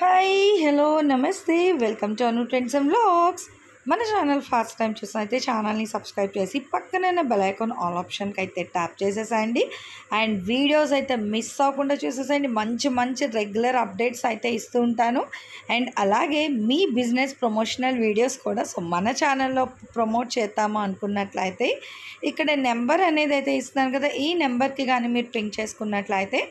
Hi hello నమస్తే welcome to Anu trends and vlogs. మన channel first time చూసినైతే ఛానల్ని subscribe చేసి పక్కనే బెల్ ఐకాన్ ఆల్ ఆప్షన్కి అయితే ట్యాప్ చేసేసేయండి. అండ్ వీడియోస్ అయితే మిస్ అవ్వకుండా చూసేసేయండి. మంచి మంచి రెగ్యులర్ అప్డేట్స్ అయితే ఇస్తూ ఉంటాను. అండ్ అలాగే మీ బిజినెస్ ప్రమోషనల్ వీడియోస్ కూడా మన ఛానల్లో ప్రమోట్ చేద్దాము అనుకున్నట్లయితే ఇక్కడ నెంబర్ అనేది అయితే ఇస్తున్నాను కదా, ఈ నెంబర్కి కానీ మీరు పింక్ చేసుకున్నట్లయితే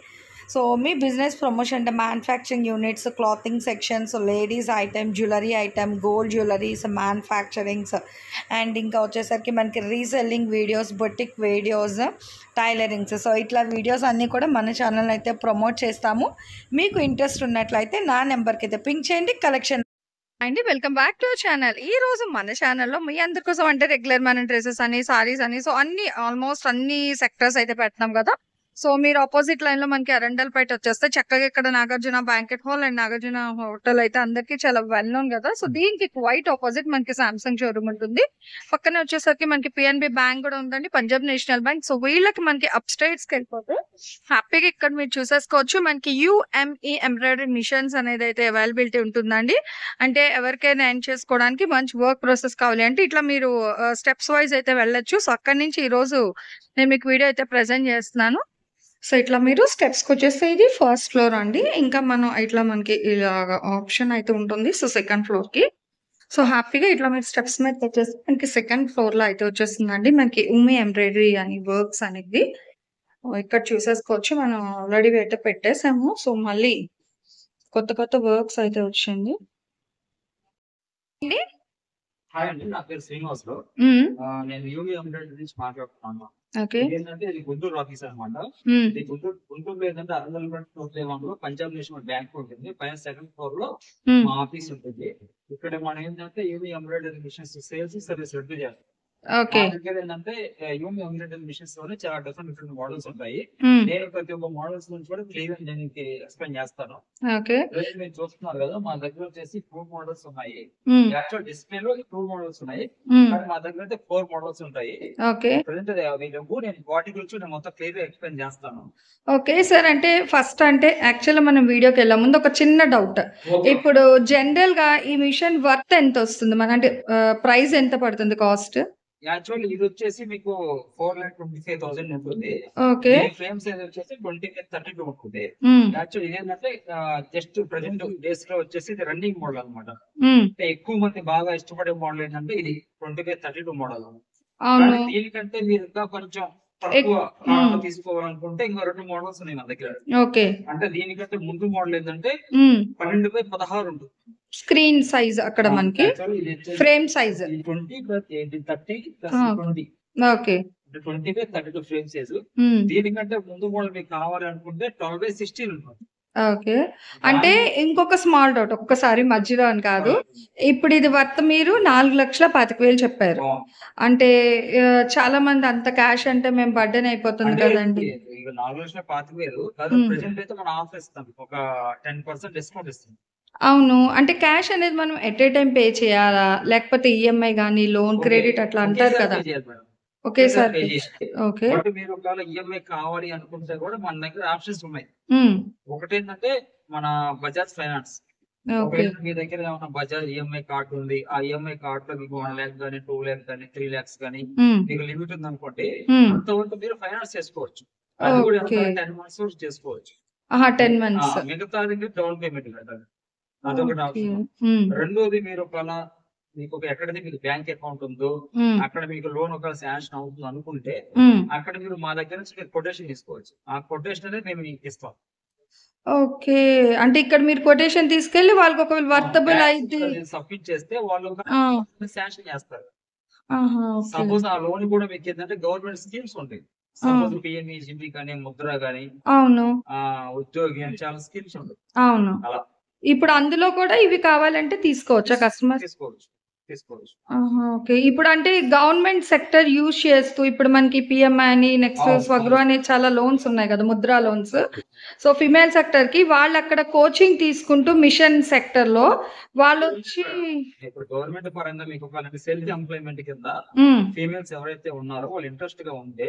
సో మీ బిజినెస్ ప్రమోషన్ అంటే manufacturing units, clothing sections, ladies item, jewellery item, gold jewelleries, manufacturings and ఇంకా వచ్చేసరికి మనకి reselling videos, boutique videos, tailorings, so ఇట్లా వీడియోస్ అన్నీ కూడా మన ఛానల్ అయితే ప్రమోట్ చేస్తాము. మీకు ఇంట్రెస్ట్ ఉన్నట్లయితే నా నెంబర్కి అయితే పింక్ చేయండి. కలెక్షన్ అండి, వెల్కమ్ బ్యాక్ టు ఛానల్. ఈ రోజు మన ఛానల్లో మీ అందరి కోసం అంటే రెగ్యులర్ మన డ్రెస్సెస్ అని, సారీస్ అని, సో అన్ని ఆల్మోస్ట్ అన్ని సెక్టర్స్ అయితే పెడతాం కదా. సో మీరు ఆపోజిట్ లైన్ లో మనకి అరండల్పేట వచ్చేస్తే చక్కగా ఇక్కడ Nagarjuna banquet hall and Nagarjuna hotel అయితే అందరికి చాలా వెల్ నోన్ కదా. సో దీనికి క్వైట్ ఆపోజిట్ మనకి సామ్సంగ్ షోరూమ్ ఉంటుంది. పక్కనే వచ్చేసరికి మనకి పిఎన్బి బ్యాంక్ కూడా ఉందండి, పంజాబ్ నేషనల్ బ్యాంక్. సో వీళ్ళకి మనకి అప్ స్టేట్స్ కి వెళ్ళిపోతే హ్యాపీగా ఇక్కడ మీరు చూసేసుకోవచ్చు. మనకి యుఎంఈ ఎంబ్రాయిడరీ మిషన్స్ అనేది అయితే అవైలబిలిటీ ఉంటుందండి. అంటే ఎవరికైనా ఎండ్ చేసుకోవడానికి మంచి వర్క్ ప్రాసెస్ కావాలి అంటే ఇట్లా మీరు స్టెప్స్ వైజ్ అయితే వెళ్ళొచ్చు. సో అక్కడి నుంచి ఈ రోజు నేను మీకు వీడియో అయితే ప్రెజెంట్ చేస్తున్నాను. సో ఇట్లా మీరు స్టెప్స్కి వచ్చేస్తే ఇది ఫస్ట్ ఫ్లోర్ అండి. ఇంకా మనం ఇట్లా మనకి ఇలాగ ఆప్షన్ అయితే ఉంటుంది. సో సెకండ్ ఫ్లోర్ కి సో హ్యాపీగా ఇట్లా మీరు స్టెప్స్ మీద వచ్చేసి మనకి సెకండ్ ఫ్లోర్ లో అయితే వచ్చేస్తుందండి. మనకి ఉమి ఎంబ్రాయిడరీ అని వర్క్స్ అనేది ఇక్కడ చూసేసుకోవచ్చు. మనం ఆల్రెడీ అయితే పెట్టేసాము. సో మళ్ళీ కొత్త కొత్త వర్క్స్ అయితే వచ్చింది. హాయ్ అండి, నా పేరు శ్రీనివాసులు. నేను యూవీ ఎంబ్రాయిడరీ నుంచి మాట్లాడుతున్నాను. ఏంటంటే ఇది గుంటూరు ఆఫీస్ అనమాట. ఇది గుంటూరులో ఏంటంటే అరంగల్ పంజాబ్ నేషనల్ బ్యాంక్ ఉంటుంది. పైన సెకండ్ ఫ్లోర్ లో మా ఆఫీస్ ఉంటుంది. ఇక్కడ మనం ఏంటంటే UV embroidery machines sales service రెండు చేస్తాం. దగ్గర ఏంటంటే యూవీ ఎంబ్రాయిడరీ మిషన్స్ లోనే చాలా డిఫరెంట్ మోడల్స్ ఉంటాయి. నేను ప్రతి ఒక్క మోడల్స్ నుంచి కూడా క్లియర్ నేను ఎక్స్ప్లెయిన్ చేస్తాను. మీరు చూస్తున్నారు కదా, మా దగ్గర వచ్చేసి 4 మోడల్స్ ఉన్నాయి. యాక్చువల్ డిస్ప్లే లో 2 మోడల్స్ ఉన్నాయి, కానీ మా దగ్గర అయితే 4 మోడల్స్ ఉంటాయి. ప్రెసెంట్ నేను వాటి గురించి నేను మొత్తం క్లియర్ గా ఎక్స్ప్లెయిన్ చేస్తాను. ఓకే సార్, అంటే ఫస్ట్ అంటే యాక్చువల్ మనం వీడియోకి వెళ్ళే ముందు ఒక చిన్న డౌట్. ఇప్పుడు జనరల్ గా ఈ మిషన్ వర్త్ ఎంత వస్తుంది, మన అంటే ప్రైస్ ఎంత పడుతుంది, కాస్ట్? యాక్చువల్ ఇది వచ్చేసి మీకు 4,25,000 ఉంటుంది. ఫ్రేమ్ సైజ్ వచ్చేసి 20,32 ఉంటుంది. యాక్చువల్ ఇదేంటంటే జస్ట్ ప్రెసెంట్ డేస్ లో వచ్చేసి ఇది రన్నింగ్ మోడల్ అనమాట. అంటే ఎక్కువ మంది బాగా ఇష్టపడే మోడల్ ఏంటంటే ఇది 20,32 మోడల్. దీనికంటే మీరు ఇంకా కొంచెం తక్కువ తీసుకోవాలనుకుంటే ఇంకా 2 మోడల్స్ ఉన్నాయి నా దగ్గర. అంటే దీనికంటే ముందు మోడల్ ఏంటంటే 12/16 ఉంటుంది స్క్రీన్ సైజ్. అక్కడ మనకి ఫ్రేమ్ సైజ్ 20/32 ఫ్రేమ్ సైజ్. దీనికంటే ముందు మోడల్ మీకు కావాలి అనుకుంటే 12/16 ఉంటుంది. ఓకే, అంటే ఇంకొక స్మాల్ డౌట్, ఒక్కసారి మధ్యలో అని కాదు. ఇప్పుడు ఇది వర్త్ మీరు 4,25,000 చెప్పారు. అంటే చాలా మంది అంత క్యాష్ అంటే మేము బర్డెన్ అయిపోతుంది కదండి. 4,25,000 కాదు, ప్రెసెంట్ అయితే మనం ఆఫర్ ఇస్తాం, ఒక 10% డిస్కౌంట్ ఇస్తాం. అవును, అంటే క్యాష్ అనేది మనం ఎట్ ఏ టైం పే చేయాలా, లేకపోతే ఈఎంఐ గానీ లోన్ క్రెడిట్ అట్లా అంటారు కదా? Okay sir, okay. మీరు ఒకవేళ ఈఎంఐ కావాలి అనుకుంటే కూడా మన దగ్గర ఆప్షన్స్ ఉన్నాయి. ఒకటేంటంటే మన బజాజ్ ఫైనాన్స్. మీ దగ్గర ఏమైనా బజాజ్ ఈఎంఐ కార్డు ఉంది, ఆ ఈఎంఐ కార్డు లో మీకు 1 lakh కానీ 2 lakh కానీ 3 lakhs కానీ మీకు లిమిట్ ఉంది అనుకోండి, అంతవరకు మీరు ఫైనాన్స్ చేసుకోవచ్చు. అది కూడా 10 months వరకు చేసుకోవచ్చు. 10 months. మిగతా డౌన్ పేమెంట్ కట్టాలి, అదొకటి ఆప్షన్. రెండోది, మీరు ఒకవేళ మీకు ఎక్కడైతే మీకు బ్యాంక్ అకౌంట్ ఉందో అక్కడ మీకు లోన్ ఒక శాంక్షన్ అవుతుంది అనుకుంటే అక్కడ మీరు మా దగ్గర నుంచి మీరు కొటేషన్ తీసుకోవచ్చు. ఆ కొటేషన్ అనేది మేము మీకు ఇస్తాం. ఓకే, అంటే ఇక్కడ మీరు కొటేషన్ తీసుకెళ్లి వాళ్ళకి ఒకవేళ వర్తబుల్ అయితే సబ్మిట్ చేస్తే వాళ్ళు శాంక్షన్ చేస్తారు. సపోజ్ ఆ లోన్ కూడా మీకు ఏంటంటే గవర్నమెంట్ స్కీమ్స్ ఉంటాయి. సపోజ్ పిఎంఈ కానీ ముద్ర కానీ, అవును, ఉద్యోగి అని చాలా స్కీమ్స్ ఉంటాయి. అవును, అలా ఇప్పుడు అందులో కూడా ఇవి కావాలంటే తీసుకోవచ్చా కస్టమర్? తీసుకోవచ్చు. ఓకే, ఇప్పుడు అంటే గవర్నమెంట్ సెక్టర్ యూజ్ చేస్తూ ఇప్పుడు మనకి పిఎంఐ అని, నెక్స్ట్ స్వగృహ అని చాలా లోన్స్ ఉన్నాయి కదా, Mudra loans. So female sector కి వాళ్ళు అక్కడ కోచింగ్ తీసుకుంటూ మిషన్ సెక్టర్ లో వాళ్ళు వచ్చి ఇప్పుడు గవర్నమెంట్ పరంగా మీకు సెల్ఫ్ ఎంప్లాయ్మెంట్ కింద ఫీమేల్స్ ఎవరైతే ఉన్నారో వాళ్ళు ఇంట్రెస్ట్ గా ఉంటే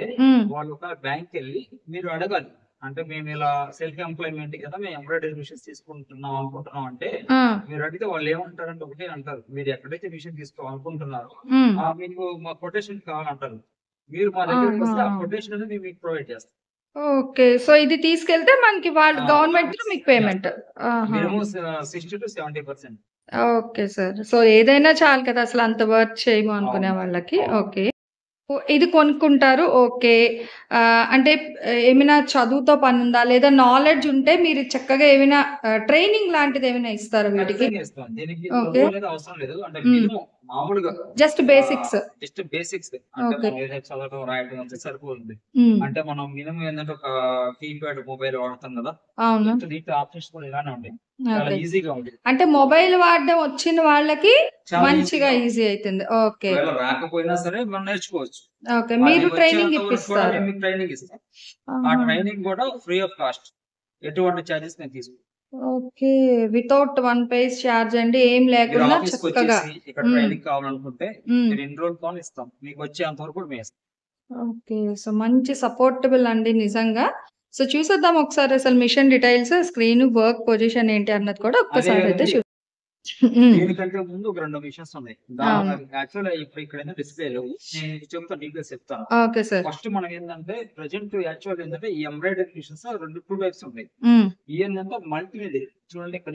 వాళ్ళు ఒక బ్యాంక్ వెళ్ళి మీరు అడగాలి, అంటే మేము ఇలా సెల్ఫ్ ఎంప్లాయ్మెంట్ కదా, మేము ఎంబ్రాయిడరీ మిషన్స్ తీసుకుంటున్నాం అనుకుంటున్నాం అంటే ఆ, మీరు అడిగితే వాళ్ళు ఏమంటారంటే ఒకటే అంటారు, మీరు ఎక్కడైతే మిషన్ తీసుకోవాలనుకుంటున్నారో ఉమ్, మీకు మా కొటేషన్ కావాలంటారు. మీరు మా దగ్గరికి వస్తే ఆ ఆహా. కొటేషన్ అనేది మేము మీకు ప్రొవైడ్ చేస్తాం. ఓకే. సో ఇది తీసుకెళ్తే మనకి వాళ్ళు ఆ, గవర్నమెంట్ మీకు పేమెంట్. ఆహా. Minimum 60 to 70%. Okay sir. So ఏదైనా చాలు కదా అసలు అంత వర్క్ చేయము అనుకునే అవును, వాళ్ళకి. అవును. ఓకే. ఇది కొనుక్కుంటారు. ఓకే. అంటే ఏమైనా చదువుతో పనుందా? లేదా నాలెడ్జ్ ఉంటే మీరు చక్కగా ఏమైనా ట్రైనింగ్ లాంటిది ఏమైనా ఇస్తారా వీటికి? ఖచ్చితంగా ఇస్తాం. దీనికి ఓకే. చదువు అనేది అవసరం లేదు. అంటే హ్మ్. మినిమం మామూలుగా జస్ట్ బేసిక్స్. Just basics. అంటే ఓకే. మనం ఏదైనా చదవడం రాయడం అంతే సరిపోతుంది. హ్మ్. అంటే మనం మినిమం ఏంటంటే ఒక కీప్యాడ్ మొబైల్ వాడతాం కదా, అవును. దీంట్లో ఆప్షన్స్ కూడా ఇలానే ఉంటాయి. చాలా ఓకే. ఈజీగా ఉంటుంది. అంటే మొబైల్ వాడడం వచ్చిన వాళ్ళకి చాలా మంచిగా ఈజీగా ఈజీ అయితుంది. ఓకే. ఒకవేళ రాకపోయినా సరే మనం నేర్చుకోవచ్చు. ఓకే. అది మీరు ట్రైనింగ్ వచ్చేంత వరకు కూడా ఇప్పిస్తారు. మేము మీకు ట్రైనింగ్ ఇస్తాం. ఆ ఆహా. ట్రైనింగ్ కూడా ఫ్రీ ఆఫ్ కాస్ట్. ఎటువంటి చార్జెస్ మేము తీసుకోం. ఓకే. వితౌట్ 1 పైస్ చార్జ్ అండి. ఏం మీరు లేకుండా ఆఫీస్కి చక్కగా. వచ్చేసి ఇక్కడ హ్మ్. ట్రైనింగ్ కావాలనుకుంటే హ్మ్. మీరు ఎన్ని రోజులు కావాలి ఇస్తాం. మీకు వచ్చేంత వరకు కూడా మేము ఇస్తాం. ఓకే. సో మంచి సపోర్టబుల్ అండి నిజంగా. సో చూసేద్దాం ఒకసారి అసలు machine details, screen, work position ఏంటి అన్నది కూడా అదే ఒక్కసారి అయితే ఉంది. హ్మ్. దీనికంటే ముందు ఒక 2 మిషన్స్ ఉన్నాయి. అవును. యాక్చువల్‌గా ఇప్పుడు ఇక్కడైతే డిస్‌ప్లే లేవు. నేను మీకు చెప్తాను, డీటెయిల్స్ చెప్తాను. Okay sir. ఫస్ట్ మనం ఏందంటే ప్రెజెంట్ యాక్చువల్‌గా ఏందంటే ఈ ఎంబ్రాయిడరీ మిషన్స్ 2 టైప్స్ ఉన్నాయి. హ్మ్. ఇయేందంటే మల్టీ నీడిల్. చూడండి ఇక్కడ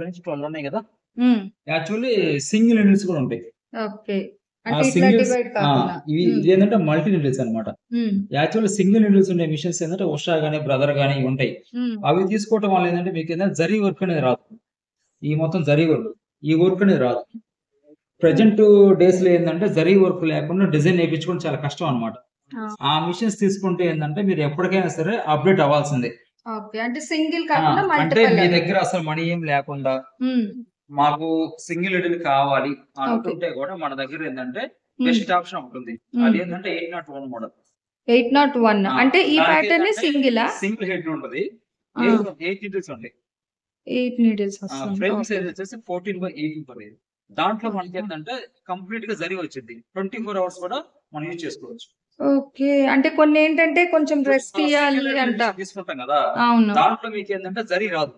నుంచి 12 ఉన్నాయి కదా. హ్మ్. యాక్చువల్లీ సింగిల్ నీడిల్స్ కూడా ఉంటాయి. ఓకే. ఆ అంటే ఇట్లా సింగిల్స్ డివైడ్ కాకుండా. హ్మ్. ఇదేంటంటే మల్టీ నీడిల్స్ అన్నమాట. హ్మ్. యాక్చువల్లీ సింగిల్ నీడిల్స్ ఉండే మిషన్స్ ఏంటంటే ఉషా గాని, బ్రదర్ గాని ఇవి ఉంటాయి. హ్మ్. అవి తీసుకోవడం వల్ల ఏంటంటే మీకు ఏంటంటే జరీ వర్క్ అనేది రాదు. ఈ మొత్తం జరీ వర్క్. ఈ వర్క్ అనేది రాదు. ప్రెజెంట్ డేస్‌లో ఏందంటే జరీ వర్క్ లేకుండా డిజైన్ ఏపించుకోవడం చాలా కష్టం అన్నమాట. ఆ! ఆ మిషన్స్ తీసుకుంటే ఏందంటే మీరు ఎప్పటికైనా సరే అప్‌డేట్ అవ్వాల్సిందే. ఓకే. అంటే సింగిల్ ఆ! కాకుండా అంటే మల్టిపుల్ మీ అని. దగ్గర అసలు మనీ ఏం లేకుండా హ్మ్. మాకు సింగిల్ నీడిల్ కావాలి ఓకే. అనుకుంటే కూడా మన దగ్గర ఏందంటే హ్మ్. బెస్ట్ ఆప్షన్ ఒకటుంది. హ్మ్. అదేంటంటే 801 మోడల్. 801 ఆ! అంటే ఈ ప్యాటర్న్ దానికేంటంటే సింగిలా? సింగిల్ హెడ్ ఉంటది. ఆ! 8 నీడిల్స్ ఉంటాయి. 8 నీడిల్స్ వస్తుంది. Frame okay. సైజ్ వచ్చేసి 14/8 ఉంటది. దాంట్లో ఆహా! మనకేంటంటే కంప్లీట్‌గా జరీ వచ్చిద్ది. 24 అవర్స్ కూడా మనం యూజ్ చేసుకోవచ్చు. ఓకే. అంటే కొన్నేంటంటే కొంచెం ఇప్పుడు రెస్ట్ ఇయ్యాలి సింగిల్ అంట. మిషన్ తీసుకుంటాం కదా, అవును. దాంట్లో మీకేంటంటే జరీ రాదు.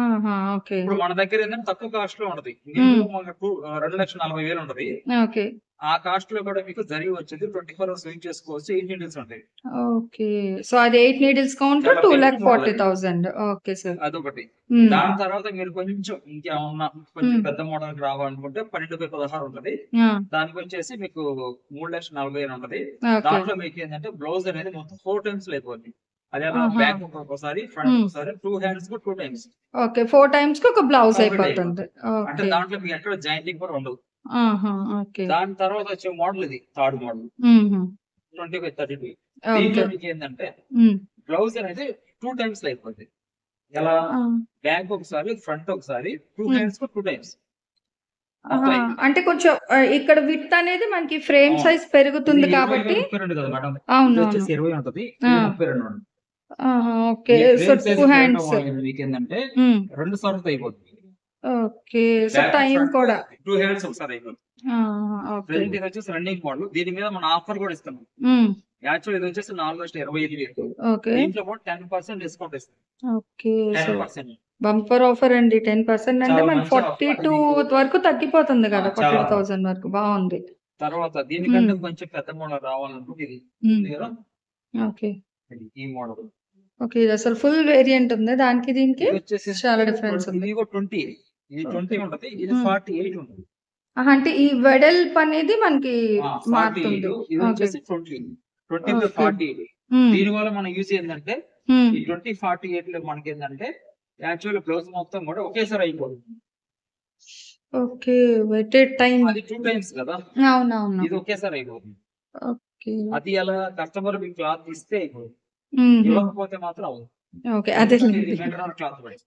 ఆహా! ఓకే. ఇప్పుడు మన దగ్గర ఏంటంటే తక్కువ కాస్ట్‌లో ఉంటది. హ్మ్. మినిమమ్ మనకు 2,40,000 ఉంటది. ఓకే. ఆ కాస్ట్‌లో కూడా మీకు జరీ వచ్చిద్ది. 24 అవర్స్ యూజ్ చేసుకోవచ్చు. 8 నీడిల్స్ ఉంటాయి. ఓకే. సో అది 8 నీడిల్స్ కౌంట్ చాలా బెనిఫిట్ మోడల్ అది. 2,40,000. Okay sir. అదొకటి. హ్మ్. దాని తర్వాత మీరు కొంచెం ఇంకేమన్నా కొంచెం హ్మ్. పెద్ద మోడల్‌కి రావాలనుకుంటే 12/16 ఉంటది. ఆ! దానికొచ్చేసి మీకు 3,40,000 ఉంటది. ఓకే. దాంట్లో మీకేంటంటే బ్లౌజ్ అనేది మొత్తం 4 టైమ్స్‌లో అయిపోద్ది. అదెలా ఆహా! బ్యాక్ ఒకసారి, ఫ్రంట్ హ్మ్. ఒకసారి, 2 హ్యాండ్స్‌కి 2 టైమ్స్ ఓకే. 4 టైమ్స్‌కి ఒక బ్లౌజ్ కంప్లీట్ అయిపోతుంది. అయిపోద్ది. అంటే ఓకే. దాంట్లో మీకు ఎక్కడ జాయింటింగ్ కూడా ఉండదు. ఆహా! ఓకే. దాని తర్వాత వచ్చే మోడల్ ఇది. థర్డ్ మోడల్ హుహు. 20/32. ఓకే. దీంట్లో మీకేందంటే హ్మ్. బ్లౌజ్ అనేది 2 టైమ్స్‌లో అయిపోద్ది. ఎలా? ఆ! బ్యాక్ ఒకసారి, ఫ్రంట్ ఒకసారి, 2 హ్మ్. హ్యాండ్స్‌కి 2 టైమ్స్ మొత్తం ఆహా! అయిపోద్ది. అంటే కొంచెం ఇక్కడ విడ్త్ అనేది మనకి ఫ్రేమ్ అవును. సైజ్ ఇది పెరుగుతుంది 20 కాబట్టి 32 కదా మేడం. ఇది అవునవును. వచ్చేసి 20 ఉంటది. ఆ! ఇది 32 ఉంటది. ఆహా! ఓకే. ఈ సో ఫ్రేమ్ 2 సైజ్ పెరగడం హ్యాండ్స్. వల్ల మీకేందంటే హ్మ్. 2 సార్లు అయిపోద్ది. Okay. So back, time front కూడా. 2 హ్యాండ్స్ ఒకసారి అయిపోద్ది. ఆహా! ఓకే. ప్రెజెంట్ ఇది వచ్చేసి రన్నింగ్ మోడల్. దీని మీద మన ఆఫర్ కూడా ఇస్తున్నాం. హ్మ్. యాక్చువల్ ఇది వచ్చేసి ఆల్మోస్ట్ 25,000. ఓకే. దీంట్లో కూడా 10% డిస్కౌంట్ ఇస్తాం. ఓకే. సో 10%. బంపర్ ఆఫర్ అండి. 10% అంటే చాలా మనకి మంచి ఆఫర్. 42 మీకు వరకు తగ్గిపోతుంది కదా! చాలా 42,000 వరకు. బావుంది. తర్వాత హ్మ్. దీనికంటే కొంచెం పెద్ద మోడల్ రావాలనుకుంటే ఇది హ్మ్. ఉంది కదా, ఓకే. ఈ మోడల్. ఓకే. ఇది అసలు ఫుల్ వేరియంట్ ఉంది. దానికి దీనికి ఇది వచ్చేసి చాలా డిఫరెన్స్ ఉంది. ఇది కూడా 20. ఇది 20 ఓకే. ఉంటది. ఇది హ్మ్. 48 ఉంటది. ఆహా! అంటే ఈ వెడల్పు అనేది మనకి 48 మారుతుంది. ఇది ఓకే. వచ్చేసి 20. 20/48. హ్మ్. దీనివల్ల మన యూజ్ ఏంటంటే హ్మ్. ఈ 20/48లో మనకేంటంటే యాక్చువల్ బ్లౌజ్ మొత్తం కూడా ఒకేసారి అయిపోతుంది. ఓకే. Weighted time. అది 2 టైమ్స్ కదా, అవునవును. ఇది ఒకేసారి అయిపోతుంది. ఓకే. అది ఎలా కస్టమర్ మీకు క్లాత్ ఇస్తే అయిపోతుంది. హుహు. ఇవ్వకపోతే మాత్రం అవ్వదు. ఓకే. ఎందుకంటే ఇది అదేలెండి. మెటీరియల్ క్లాత్ పడి.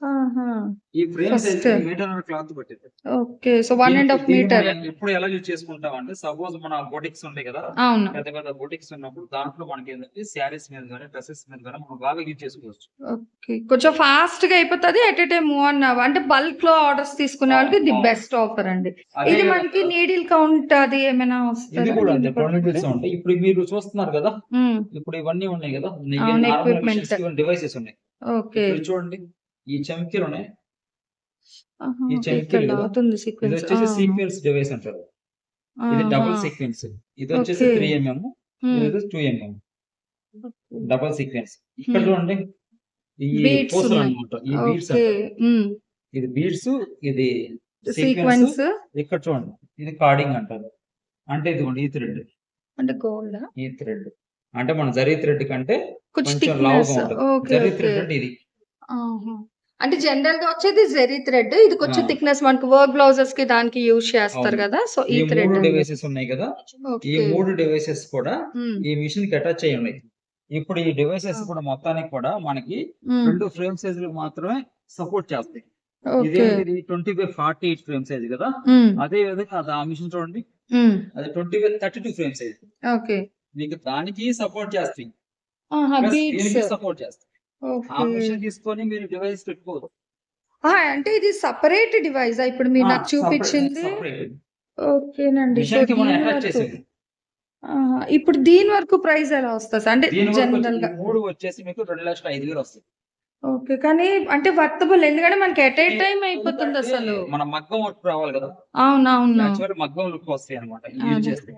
ఈ frame size first metre cloth పట్టింది. ఓకే. సో 1.5 దీన్ని మీటర్. మనం ఎప్పుడు ఎలా యూజ్ చేసుకుంటాం అంటే, సపోజ్ మన బొటిక్స్ ఉంటాయి కదా, అవును. పెద్ద పెద్ద బొటిక్స్ ఉన్నప్పుడు దాంట్లో మనకి ఏంటంటే శారీస్ మీద కానీ డ్రెస్సెస్ మీద కానీ మనం బాగా యూజ్ చేసుకోవచ్చు. ఓకే. కొంచెం ఫాస్ట్‌గా అయిపోతది. ఎట్ ఎ టైమ్ 1 అవర్ అంటే బల్క్‌లో ఆర్డర్స్ తీసుకునే వాళ్ళకి ది బెస్ట్ ఆఫర్ అండి. అదే ఇది విధంగా మనకి నీడిల్ కౌంట్ అది ఏమైనా ఇది వస్తదా కూడా అంతే, దీన్ని 20 పట్టుకుంటే? బిట్స్ ఉంటాయి. ఇప్పుడు మీరు చూస్తున్నారు కదా, హ్మ్. ఇప్పుడు ఇవన్నీ ఉన్నాయి కదా, అవును. Normal equipment. మిషన్స్ కి డివైసెస్ ఉన్నాయి. ఓకే. ఇప్పుడు చూడండి, ఈ చమ్కీలు ఉన్నాయి, ఆహా! ఈ ఓకే. ఇక్కడ చమ్కీలు కదా, లాగుతుంది ఇది సీక్వెన్స్. వచ్చేసి సీక్వెన్స్ డివైస్ అంటారు. ఇది ఆహా! Double sequence. ఇది వచ్చేసి ఓకే. 3 mm, హ్మ్. ఇది 2 mm ఓకే. Double sequence. ఇక్కడ హ్మ్. చూడండి, ఈ బీడ్స్ పూసలు ఉన్నాయి. అన్నమాట, ఈ బీడ్స్ ఓకే. అంటారు. హ్మ్. ఇది బీడ్స్, ఇది సీక్వెన్స్. సీక్వెన్స్ ఇక్కడ చూడండి, ఇది కార్డింగ్ అంటారు. అంటే ఇదిగోండి ఈ థ్రెడ్, అంటే గోల్డా? ఈ థ్రెడ్ అంటే మన జరీ థ్రెడ్ కంటే కొంచెం కొంచెం థిక్‌నెస్. లావుగా ఉంటుంది. ఓకే. జరీ ఓకే. థ్రెడ్ అంటే ఇది. ఆహా! అంటే జనరల్‌గా వచ్చేది జెరీ థ్రెడ్. ఇది ఆ! కొంచెం థిక్‌నెస్ మనకు వర్క్ బ్లౌజెస్‌కి దానికి యూజ్ చేస్తారు అవును. గదా! సో, ఈ ఈ థ్రెడ్ 3 అండి. డివైసెస్ ఉన్నాయి కదా, ఈ ఓకే. 3 డివైసెస్ కూడా హ్మ్. ఈ మిషన్ కి అటాచ్ అయ్యి ఉన్నాయి. ఇప్పుడు ఈ డివైసెస్ ఆ! కూడా మొత్తానికి కూడా మనకి హ్మ్. 2 ఫ్రేమ్ సైజులకు మాత్రమే సపోర్ట్ చేస్తాయి. ఓకే. ఇదేంటిది 20/48 ఫ్రేమ్ సైజ్ కదా, హ్మ్. అదే విధంగా ఆ మిషన్ చూడండి, హ్మ్. అది 20/32 ఫ్రేమ్ సైజ్. ఓకే. మీకు దానికి సపోర్ట్ చేస్తాయి, ఆహా! Plus beads. దీనికి సపోర్ట్ చేస్తాయి. ఆ ఓకే. మిషన్ తీసుకొని మీరు డివైస్ పెట్టుకోవచ్చు. అంటే ఇది సెపరేట్ డివైసా? ఇప్పుడు మీరు నాకు చూపించింది? సపరేట్ ఓకేనండి. సో, మిషన్ కి మనం దీని అటాచ్ వరకు చేసేది. ఆహా! ఇప్పుడు దీని వరకు ప్రైస్ ఎలా వస్తది సార్? అంటే దీని వరకు వచ్చి ఈ జనరల్‌గా. 3 వచ్చేసి మీకు 2,05,000 వస్తాయి. ఓకే. కానీ అంటే వర్తబుల్ ఎందుకంటే మనకి ఎట్ ఏ టైమ్ ఎందుకంటే అయిపోతుందసలు. మన మగ్గం వర్క్ రావాలి కదా, అవునవును. యాక్చువల్ మగ్గం లుక్ వస్తాయి అన్నమాట ఇది యూజ్ అదే. చేస్తే.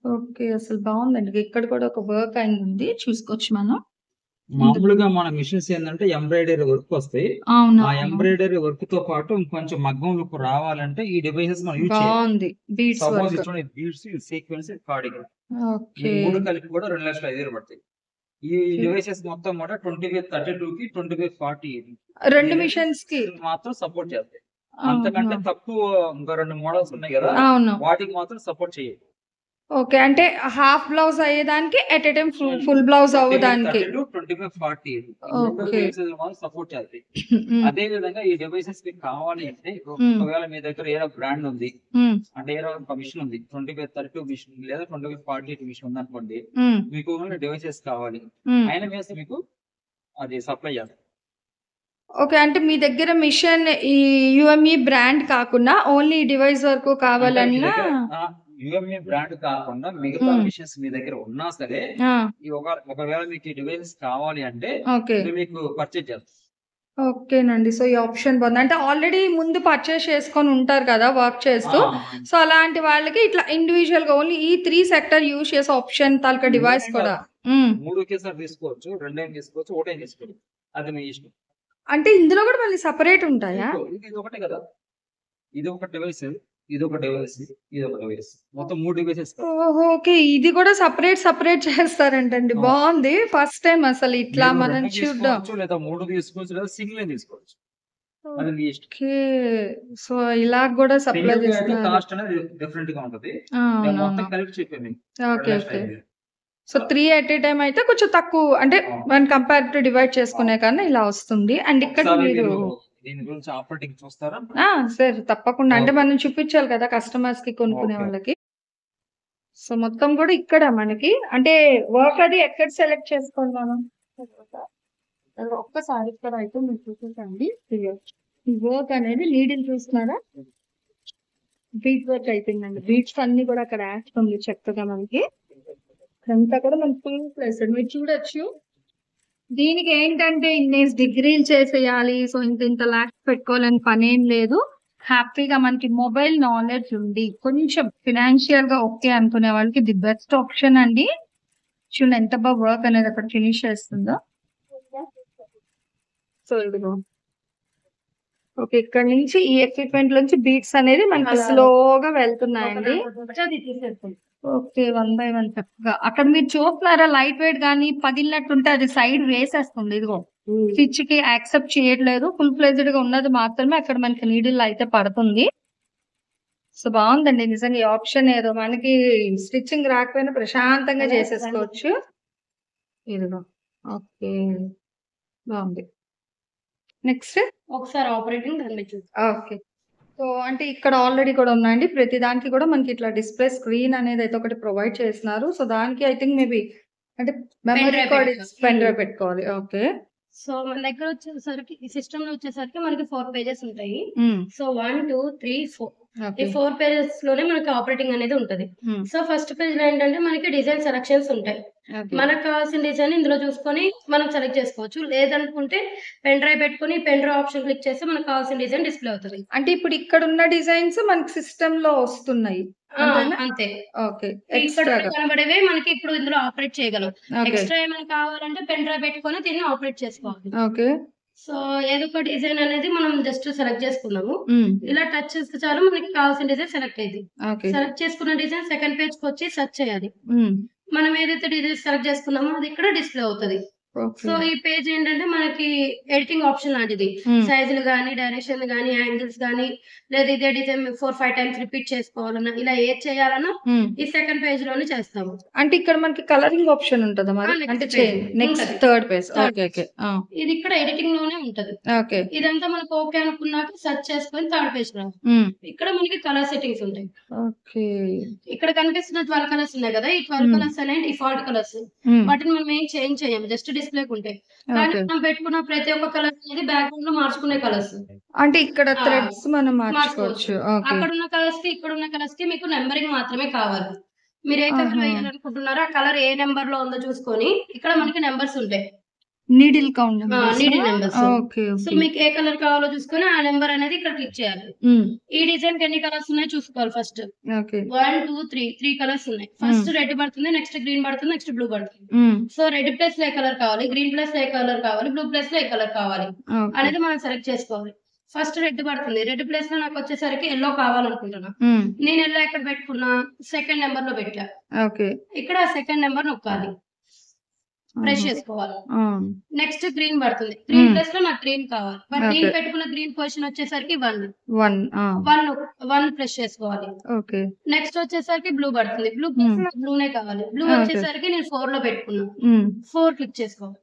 ఓకే. అసలు బావుందండి. ఇక్కడ కూడా ఒక వర్క్ అయిందుంది. చూసుకోవచ్చు మనం. ఇందులో. మామూలుగా మన మిషన్స్ ఏందంటే ఎంబ్రాయిడరీ వర్క్ వస్తాయి. ఆ అవునవును. ఎంబ్రాయిడరీ వర్క్ తో పాటు ఇంకొంచెం మగ్గం లుక్ రావాలంటే ఈ డివైసెస్ మనం యూజ్ చేయాలి. బావుంది. Beads suppose work. ఇది చూడండి, బీడ్స్, సీక్వెన్స్, కార్డింగ్, ఈ ఓకే. 3 కలిపి కూడా 2,05,000 పడతాయి. ఈ ఓకే. డివైసెస్ మొత్తం కూడా 20/32కి 20/40 ఈ 2 రెండు మిషన్స్‌కి. మాత్రం సపోర్ట్ చేస్తాయి. ఆహా! అంతకంటే తక్కువ ఇంకా 2 మోడల్స్ ఉన్నాయి కదా, అవును. వాటికి మాత్రం సపోర్ట్ చేయవు. ఓకే. అంటే హాఫ్ బ్లౌజ్ అయ్యేదానికి at a time full blouse అవ్వదానికి. 20/32, 20/40 ఈ 2 ఓకే. ఫ్రేమ్ సైజులు మాత్రం సపోర్ట్ చేస్తాయి. హ్మ్. అదే విధంగా ఈ డివైసెస్ మీకు కావాలి అంటే, హ్మ్. ఒకవేళ మీ దగ్గర ఏదో బ్రాండ్ ఉంది, హ్మ్. అంటే ఏదో ఒక మిషన్ ఉంది, 20/32 మిషన్ లేదా 20/48 మిషన్ ఉందనుకోండి, హ్మ్. మీకు ఓన్లీ డివైసెస్ కావాలి, హ్మ్. ఆయన వేసి మీకు అది సప్లై చేస్తారు. ఓకే. అంటే మీ దగ్గర మిషన్ ఈ యుఎంఈ బ్రాండ్ కాకుండా ఓన్లీ డివైస్ వరకు అంటే మీ కావాలన్నా దగ్గర యుఎంఏ బ్రాండ్ కాకుండా మిగతా హ్మ్. మిషన్స్ మీ దగ్గర ఉన్నా సరే, ఆ! ఒకవేళ మీకు ఈ డివైసెస్ కావాలి అంటే ఓకే. మేము మీకు పర్చేజ్ చేస్తాం. ఓకేనండి. సో, ఈ ఆప్షన్ బావుంది. అంటే ఆల్రెడీ ముందు పర్చేస్ చేసుకొని ఉంటారు కదా! వర్క్ ఆ! చేస్తూ. సో, అలాంటి వాళ్ళకి ఇట్లా ఇండివిడ్యుయల్‌గా ఓన్లీ ఈ 3 సెక్టర్ యూజ్ చేసే ఆప్షన్ తాలూకా డివైస్ 3 కూడా. కాదు, హ్మ్. 3 ఒకేసారి తీసుకోవచ్చు, 2 తీసుకోవచ్చు, 1 తీసుకోవచ్చు. అది మీ ఇష్టం. అంటే ఇందులో కూడా మళ్ళీ సెపరేట్ ఉంటాయా? ఇది ఒకటే కదా, ఇది ఒక డివైస్, ఇది ఒక డివైస్, ఇది ఒక డివైస్, మొత్తం 3 డివైసెస్ కదా. ఓహో! ఓకే. ఇది కూడా సెపరేట్ చేస్తారంటండి. అవును. బావుంది. ఫస్ట్ టైమ్ అసలు ఇట్లా మీరు మనం 2 చూడ్డం. తీసుకోవచ్చు, లేదా 3 తీసుకోవచ్చు, లేదా సింగిల్ తీసుకోవచ్చు. అది మీ ఇష్టం. ఓకే. సో, ఇలా కూడా సప్లై సింగిల్ గా అయితే చేస్తున్నారు. కాస్ట్ అనేది డిఫరెంట్ గా ఉంటది. ఆ! నేను మొత్తం అవునవును. కలిపి చెప్పాను మీకు. Okay. Okay. 2,05,000. So, 3 at a time అయితే కొంచెం తక్కువ అంటే అవును. మనం కంపేర్ టు డివైడ్ చేసుకునే అవును. కన్నా ఇలా వస్తుంది. అండ్ ఇక్కడ ఒకసారి మీరు మీరు దీని గురించి ఆపరేటింగ్ చూస్తారా? ఆ! సరే తప్పకుండా. అంటే ఓకే. మనం చూపించాలి కదా కస్టమర్స్‌కి కొనుక్కునే ఓకే. వాళ్ళకి. సో, మొత్తం కూడా ఇక్కడ మనకి అంటే వర్క్ అది ఎక్కడ సెలెక్ట్ చేసుకోవాలి మనం? ఒక్కసారి ఇక్కడ అయితే మీరు చూపించండి. ఈ వర్క్ అనేది నీడిల్ చూస్తున్నారా? బీట్ వర్క్ అయిపోయిందండి. బీట్స్ అన్ని కూడా అక్కడ ఏస్తుంది చక్కగా మనకి. ఇదంతా కూడా మనకి ఫుల్ ప్లేస్డ్. మీరు చూడొచ్చు. దీనికి ఏంటంటే ఇన్నేసి డిగ్రీలు చేసేయాలి. సో, ఇంత లాక్స్ పెట్టుకోవాలని పనేం లేదు. హ్యాపీగా మనకి మొబైల్ నాలెడ్జ్ ఉండి, కొంచెం ఫినాన్షియల్‌గా ఓకే అనుకునే వాళ్ళకి ది బెస్ట్ ఆప్షన్ అండి. చూడండి ఎంత బాగా వర్క్ అనేది అక్కడ ఫినిష్ చేస్తుందో. సో, ఇదిగో. ఓకే. ఇక్కడ నుంచి ఈ ఎక్విప్‌మెంట్ నుంచి బీట్స్ అనేది మనకి స్లోగా వెళ్తున్నాయండి. ఓకే. 1 బై 1 చక్కగా. అక్కడ మీరు చూస్తున్నారా లైట్ వెయిట్ గాని పగిలినట్టుంటే అది సైడ్ వేసేస్తుంది. ఇదిగో. స్టిచ్‌కి యాక్సెప్ట్ చేయట్లేదు. ఫుల్ ఫ్లెడ్జ్డ్‌గా ఉన్నది మాత్రమే అక్కడ మనకి నీడిల్ అయితే పడుతుంది. సో, బావుందండి నిజంగా ఈ ఆప్షన్ ఏదో మనకి స్టిచ్చింగ్ రాకపోయినా ప్రశాంతంగా చేసేసుకోవచ్చు. ఇదిగో. ఓకే. బావుంది. నెక్స్ట్ ఒకసారి ఆపరేటింగ్ దాన్ని చూసి. ఓకే. సో అంటే ఇక్కడ ఆల్రెడీ కూడా ఉన్నాయండి. ప్రతి దానికి కూడా మనకి ఇట్లా డిస్‌ప్లే స్క్రీన్ అనేది అయితే ఒకటి ప్రొవైడ్ చేస్తున్నారు. సో దానికి ఐ థింక్ మేబీ అంటే మెమరీ డ్రైవ్ కార్డ్ పెట్టుకోవాలి. పెన్ డ్రైవ్ పెట్టుకోవాలి. ఓకే. సో మన దగ్గర వచ్చేసరికి ఈ సిస్టమ్ లో వచ్చేసరికి మనకి 4 పేజెస్ ఉంటాయి. హ్మ్. సో 1, 2, 3, 4 ఈ ఓకే. 4 పేజెస్ లోనే మనకి ఆపరేటింగ్ అనేది ఉంటది. హ్మ్. సో ఫస్ట్ పేజ్ లో ఏంటంటే మనకి డిజైన్ సెలక్షన్స్ ఉంటాయి. ఓకే. మనకు కావాల్సిన డిజైన్ ఇందులో చూసుకొని మనం సెలెక్ట్ చేసుకోవచ్చు. లేదనుకుంటే పెన్ డ్రైవ్ పెట్టుకొని పెన్ డ్రైవ్ ఆప్షన్ క్లిక్ చేస్తే మనకు కావాల్సిన డిజైన్ డిస్ప్లే అవుతుంది. అంటే ఇప్పుడు ఇక్కడ ఉన్న డిజైన్స్ మనకి సిస్టమ్ లో వస్తున్నాయి. అంతేనా? అంతే. ఓకే. ఇక్కడ ఎక్స్‌ట్రాగా. కనబడేవే మనకి ఇప్పుడు ఇందులో ఆపరేట్ చేయగలం. ఓకే. ఎక్స్ట్రా ఏమైనా కావాలంటే పెన్ డ్రైవ్ పెట్టుకొని దీన్ని ఆపరేట్ చేసుకోవాలి. ఓకే. సో ఏదో ఒక డిజైన్ అనేది మనం జస్ట్ సెలెక్ట్ చేసుకున్నాము. హ్మ్. ఇలా టచ్ చేస్తే చాలు మనకి కావాల్సిన డిజైన్ సెలెక్ట్ అయింది. ఓకే. సెలెక్ట్ చేసుకున్న డిజైన్ సెకండ్ పేజ్ కి వచ్చి సెర్చ్ చేయాలి. హ్మ్. మనం ఏదైతే డిజైన్ సెలెక్ట్ చేసుకున్నామో అది ఇక్కడ డిస్ప్లే అవుతుంది. ఓకే. సో ఈ పేజ్ ఏంటంటే మనకి ఎడిటింగ్ ఆప్షన్ లాంటిది. హ్మ్. సైజులు గానీ, డైరెక్షన్ గానీ, యాంగిల్స్ గానీ, లేదా ఇదే డిజైన్ 4-5 టైమ్స్ రిపీట్ చేసుకోవాలన్నా, ఇలా ఏది చేయాలన్నా హ్మ్. ఈ సెకండ్ పేజ్ లోనే చేస్తాము. అంటే ఇక్కడ మనకి కలరింగ్ ఆప్షన్ ఉంటదా మరి? నెక్స్ట్ అంటే పేజ్ నెక్స్ట్ ఉంటది. Third page. Third okay. Okay. ఆ! ఇది ఇక్కడ ఎడిటింగ్ లోనే ఉంటది. ఓకే. ఇదంతా మనకు ఓకే అనుకున్నాక సెర్చ్ చేసుకొని థర్డ్ పేజ్ రావాలి. హ్మ్. ఇక్కడ మనకి కలర్ సెట్టింగ్స్ ఉంటాయి. ఓకే. ఇక్కడ కనిపిస్తున్న 12 కలర్స్ ఉన్నాయి కదా, ఈ 12 హ్మ్. కలర్స్ అనేవి డిఫాల్ట్ కలర్స్. హ్మ్. వాటిని మనం ఏం చేంజ్ చేయము, జస్ట్ డిస్ప్లేకి ఉంటాయి. కానీ ఓకే. మనం పెట్టుకున్న ప్రతి ఒక్క కలర్ అనేది బ్యాక్గ్రౌండ్ లో మార్చుకునే కలర్స్. అంటే ఇక్కడ ఆ, థ్రెడ్స్ మనం మార్చుకోవచ్చు. మార్చుకోవచ్చు. ఓకే. అక్కడ ఉన్న కలర్స్ కి ఇక్కడ ఉన్న కలర్స్ కి మీకు నెంబరింగ్ మాత్రమే కావాలి. మీరు ఏ కలర్ ఆహా! వేయాలనుకుంటున్నారో ఆ కలర్ ఏ నెంబర్ లో ఉందో చూసుకొని ఇక్కడ మనకి నెంబర్స్ ఉంటాయి. నీడిల్ కౌంట్ నెంబర్సా? Needle numbers. Okay. So okay. మీకు ఏ కలర్ కావాలో చూసుకొని ఆ నెంబర్ అనేది ఇక్కడ క్లిక్ చేయాలి. హ్మ్. ఈ డిజైన్ కి ఎన్ని కలర్స్ ఉన్నాయో చూసుకోవాలి ఫస్ట్. ఓకే. 1, 2, 3 కలర్స్ ఉన్నాయి. ఫస్ట్ రెడ్ పడుతుంది, నెక్స్ట్ గ్రీన్ పడుతుంది, నెక్స్ట్ బ్లూ పడుతుంది. హ్మ్. సో రెడ్ ప్లేస్ లో ఏ కలర్ కావాలి, గ్రీన్ ప్లేస్ లో ఏ కలర్ కావాలి, బ్లూ ప్లేస్ లో ఏ కలర్ కావాలి ఓకే. అనేది మనం సెలెక్ట్ చేసుకోవాలి. ఫస్ట్ రెడ్ పడుతుంది. రెడ్ ప్లేస్ లో నాకు వచ్చేసరికి ఎల్లో కావాలనుకుంటున్నా. హ్మ్. నేను ఎల్లో ఎక్కడ పెట్టుకున్నా, సెకండ్ నెంబర్ లో పెట్టా. ఓకే. ఇక్కడ సెకండ్ నెంబర్ నొక్కాలి, ప్రెస్ ఆహా! చేసుకోవాలి. ఆ! నెక్స్ట్ గ్రీన్ పడుతుంది. గ్రీన్ హ్మ్. ప్లేస్ లో నాకు గ్రీన్ కావాలి. బట్ నేను ఓకే. పెట్టుకున్న గ్రీన్ పొజిషన్ వచ్చేసరికి 1 1 ఆ! 1 ప్రెస్ చేసుకోవాలి. ఓకే. నెక్స్ట్ వచ్చేసరికి బ్లూ పడుతుంది. బ్లూ ప్లేస్ హ్మ్. లో నాకు బ్లూనే కావాలి. Blue okay. వచ్చేసరికి నేను 4 లో పెట్టుకున్నా. హ్మ్. 4 క్లిక్ చేసుకోవాలి.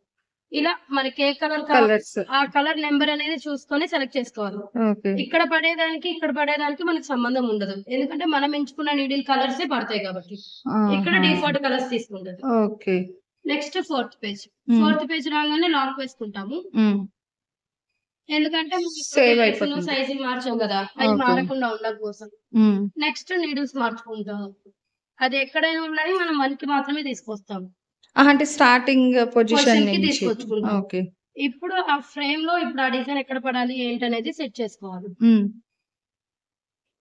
ఇలా మనకి ఏ కలర్ కావాలి కలర్స్. ఆ కలర్ నెంబర్ అనేది చూసుకొని సెలెక్ట్ చేసుకోవాలి. ఓకే. ఇక్కడ పడేదానికి మనకి సంబంధం ఉండదు. ఎందుకంటే మనం ఎంచుకున్న నీడిల్ కలర్సే పడతాయి కాబట్టి. ఇక్కడ ఆహా! డిఫాల్ట్ కలర్స్ తీసుకుంటది. Okay. Next fourth page. Hmm. Fourth page రాగానే లాక్ వేసుకుంటాము. హ్మ్. ఎందుకంటే మనం సేవ్ డైరెక్షన్ అయిపోతుంది. సైజింగ్ మార్చాం కదా, అవి ఓకే. మారకుండా ఉండడం కోసం. హ్మ్. నెక్స్ట్ నీడిల్స్ మార్చుకుంటాం. అది ఎక్కడైనా ఉండని మనం 1 కి మాత్రమే తీసుకొస్తాం. అంటే స్టార్టింగ్ పొజిషన్ పొజిషన్ కి నుంచి. తీసుకొచ్చుకుంటాం. ఓకే. ఇప్పుడు ఆ ఫ్రేమ్ లో ఇప్పుడు ఆ డిజైన్ ఎక్కడ పడాలి ఏంటనేది సెట్ చేసుకోవాలి. హ్మ్.